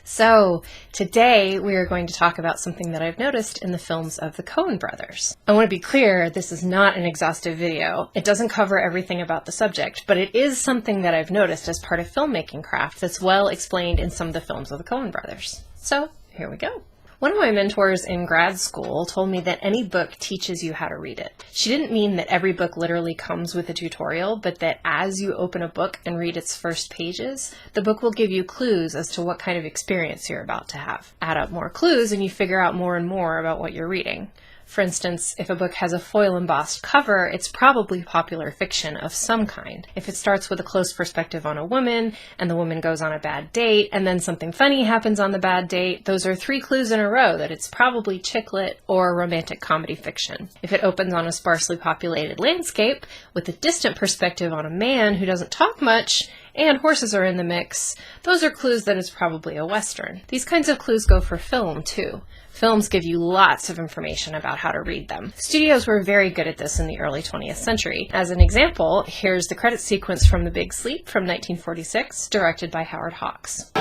So today we are going to talk about something that I've noticed in the films of the Coen brothers. I want to be clear, this is not an exhaustive video. It doesn't cover everything about the subject, but it is something that I've noticed as part of filmmaking craft that's well explained in some of the films of the Coen brothers. So here we go. One of my mentors in grad school told me that any book teaches you how to read it. She didn't mean that every book literally comes with a tutorial, but that as you open a book and read its first pages, the book will give you clues as to what kind of experience you're about to have. Add up more clues and you figure out more and more about what you're reading. For instance, if a book has a foil embossed cover, it's probably popular fiction of some kind. If it starts with a close perspective on a woman, and the woman goes on a bad date, and then something funny happens on the bad date, those are 3 clues in a row that it's probably chick lit or romantic comedy fiction. If it opens on a sparsely populated landscape, with a distant perspective on a man who doesn't talk much, and horses are in the mix, those are clues that it's probably a Western. These kinds of clues go for film, too. Films give you lots of information about how to read them. Studios were very good at this in the early 20th century. As an example, here's the credit sequence from The Big Sleep from 1946, directed by Howard Hawks.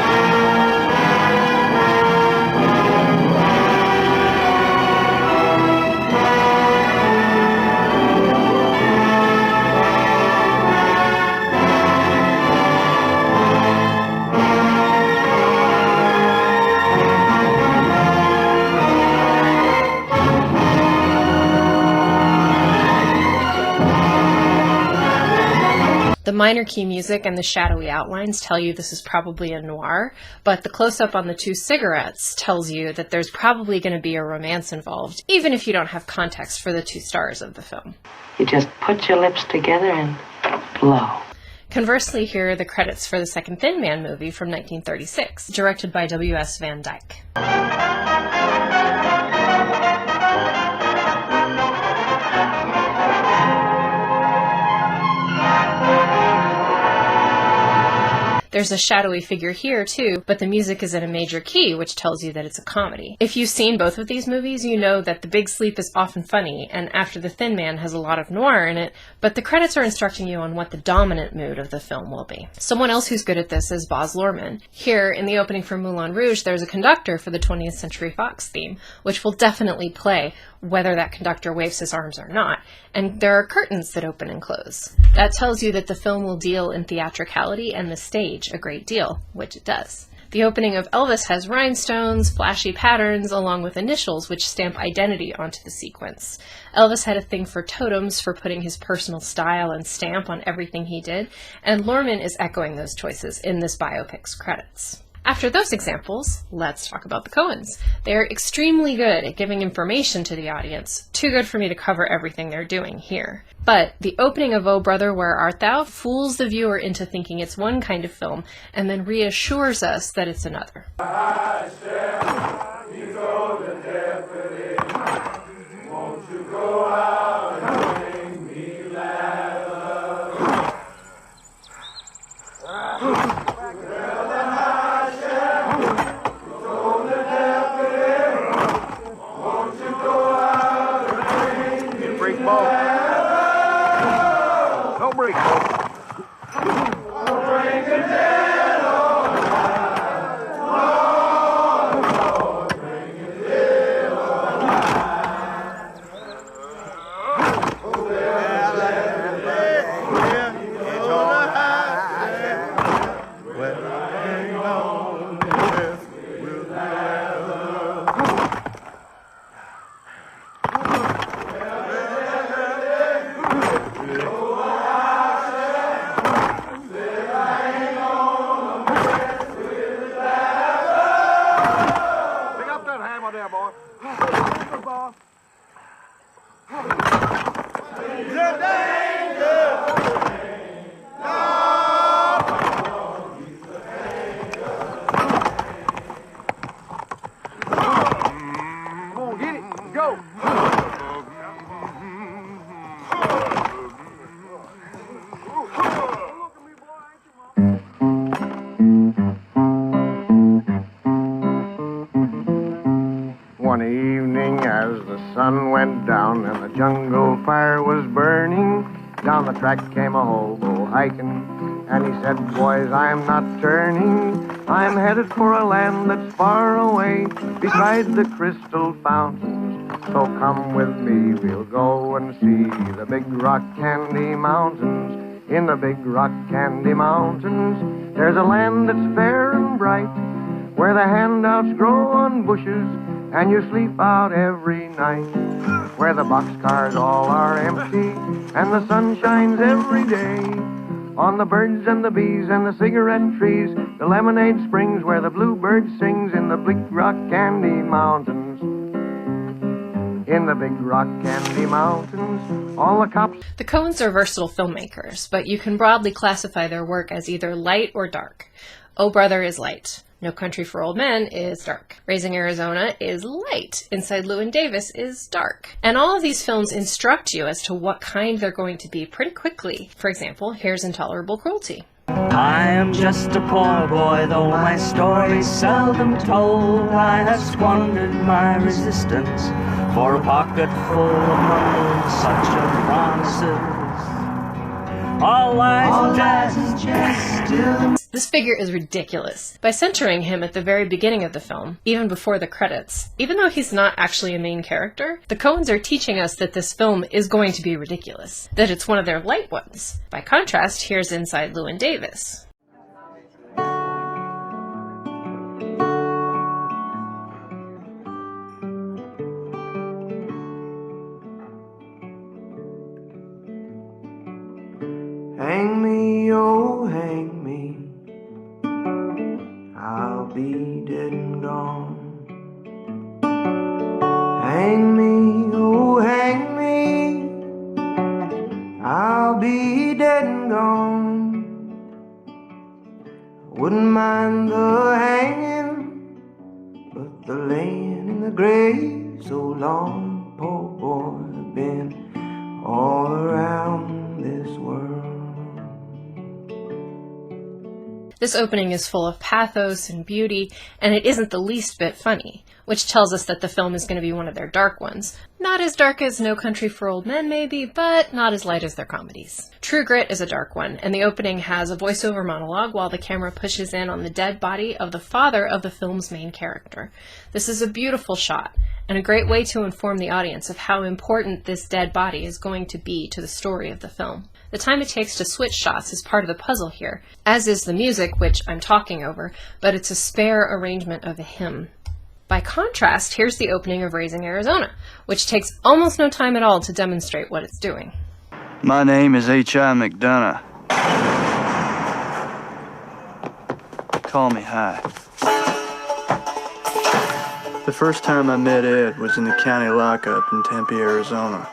The minor key music and the shadowy outlines tell you this is probably a noir, but the close-up on the 2 cigarettes tells you that there's probably going to be a romance involved, even if you don't have context for the 2 stars of the film. You just put your lips together and blow. Conversely, here are the credits for the second Thin Man movie from 1936, directed by W.S. Van Dyke. There's a shadowy figure here too, but the music is in a major key, which tells you that it's a comedy. If you've seen both of these movies, you know that The Big Sleep is often funny, and After the Thin Man has a lot of noir in it, but the credits are instructing you on what the dominant mood of the film will be. Someone else who's good at this is Baz Luhrmann. Here, in the opening for Moulin Rouge, there's a conductor for the 20th Century Fox theme, which will definitely play whether that conductor waves his arms or not, and there are curtains that open and close. That tells you that the film will deal in theatricality and the stage a great deal, which it does. The opening of Elvis has rhinestones, flashy patterns, along with initials which stamp identity onto the sequence. Elvis had a thing for totems, for putting his personal style and stamp on everything he did, and Luhrmann is echoing those choices in this biopic's credits. After those examples, let's talk about the Coens. They're extremely good at giving information to the audience, too good for me to cover everything they're doing here. But the opening of Oh Brother, Where Art Thou fools the viewer into thinking it's one kind of film, and then reassures us that it's another. One evening as the sun went down and the jungle fire was burning, down the track came a hobo hiking, and he said, "Boys, I'm not turning." I'm headed for a land that's far away, beside the crystal fountains. So come with me, we'll go and see the big rock candy mountains. In the big rock candy mountains, there's a land that's fair and bright, where the handouts grow on bushes, and you sleep out every night. Where the boxcars all are empty, and the sun shines every day. On the birds and the bees and the cigarette trees, the lemonade springs where the bluebird sings in the big rock candy mountains. In the big rock candy mountains, all the cops... The Coens are versatile filmmakers, but you can broadly classify their work as either light or dark. Oh Brother is light. No Country for Old Men is dark. Raising Arizona is light. Inside Llewyn Davis is dark. And all of these films instruct you as to what kind they're going to be pretty quickly. For example, here's Intolerable Cruelty. I am just a poor boy, though my story's seldom told. I have squandered my resistance for a pocket full of bundles such of promises. All lies and jest. This figure is ridiculous. By centering him at the very beginning of the film, even before the credits, even though he's not actually a main character, the Coens are teaching us that this film is going to be ridiculous, that it's one of their light ones. By contrast, here's Inside Llewyn Davis. Hang me, oh, hang me. I'll be dead and gone. Hang me, oh, hang me. I'll be dead and gone. Wouldn't mind the hanging, but the laying in the grave so long. Poor boy, I've been all around this world. This opening is full of pathos and beauty, and it isn't the least bit funny, which tells us that the film is going to be one of their dark ones. Not as dark as No Country for Old Men, maybe, but not as light as their comedies. True Grit is a dark one, and the opening has a voiceover monologue while the camera pushes in on the dead body of the father of the film's main character. This is a beautiful shot, and a great way to inform the audience of how important this dead body is going to be to the story of the film. The time it takes to switch shots is part of the puzzle here, as is the music, which I'm talking over, but it's a spare arrangement of a hymn. By contrast, here's the opening of Raising Arizona, which takes almost no time at all to demonstrate what it's doing. My name is H.I. McDonough. Call me High. The first time I met Ed was in the county lockup in Tempe, Arizona.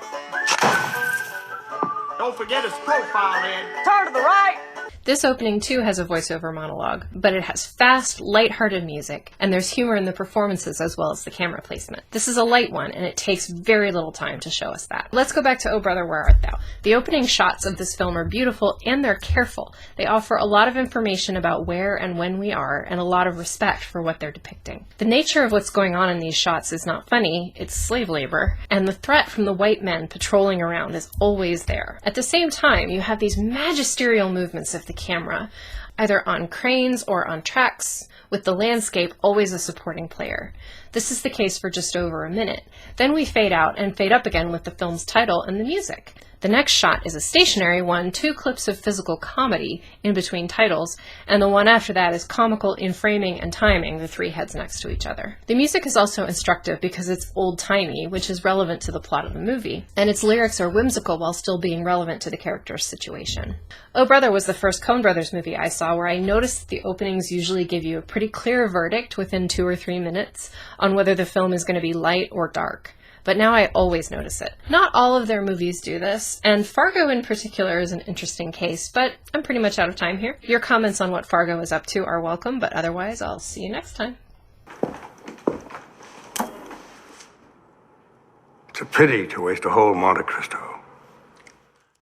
Don't forget his profile, Ed. Turn to the right! This opening too has a voiceover monologue, but it has fast, light-hearted music, and there's humor in the performances as well as the camera placement. This is a light one, and it takes very little time to show us that. Let's go back to Oh Brother, Where Art Thou? The opening shots of this film are beautiful, and they're careful. They offer a lot of information about where and when we are, and a lot of respect for what they're depicting. The nature of what's going on in these shots is not funny, it's slave labor, and the threat from the white men patrolling around is always there. At the same time, you have these magisterial movements of the camera, either on cranes or on tracks, with the landscape always a supporting player. This is the case for just over a minute. Then we fade out and fade up again with the film's title and the music. The next shot is a stationary one, 2 clips of physical comedy in between titles, and the one after that is comical in framing and timing, the 3 heads next to each other. The music is also instructive because it's old-timey, which is relevant to the plot of the movie, and its lyrics are whimsical while still being relevant to the character's situation. Oh Brother was the first Coen Brothers movie I saw where I noticed that the openings usually give you a pretty clear verdict within 2 or 3 minutes on whether the film is going to be light or dark. But now I always notice it. Not all of their movies do this, and Fargo in particular is an interesting case, but I'm pretty much out of time here. Your comments on what Fargo is up to are welcome, but otherwise I'll see you next time. It's a pity to waste a whole Monte Cristo.